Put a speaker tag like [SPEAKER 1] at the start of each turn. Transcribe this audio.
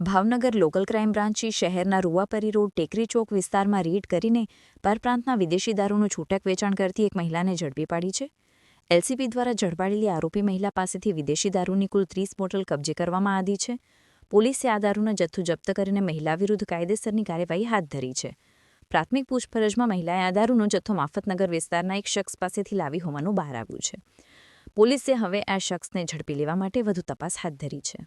[SPEAKER 1] Bhavnagar local crime બ્રાન્ચે શહેરના રૂવાપરી road ટેકરી ચોક વિસ્તારમાં રેડ કરીને પરપ્રાંતના વિદેશી દારૂનું છૂટક વેચાણ કરતી એક મહિલાને ઝડપી પાડી છે. એલસીબી દ્વારા ઝડપાયેલી આરોપી મહિલા પાસેથી વિદેશી દારૂની કુલ 30 બોટલ કબજે કરવામાં આવી છે. પોલીસે આ દારૂનો જથ્થો જપ્ત કરીને મહિલા વિરુદ્ધ કાયદેસરની કાર્યવાહી હાથ ધરી છે. પ્રાથમિક પૂછપરછમાં મહિલાએ આ દારૂનો જથ્થો માફતનગર વિસ્તારના એક શખ્સ પાસેથી લાવી હોવાનું બહાર આવ્યું છે. પોલીસે હવે આ શખ્સને ઝડપી લેવા માટે વધુ તપાસ હાથ ધરી છે.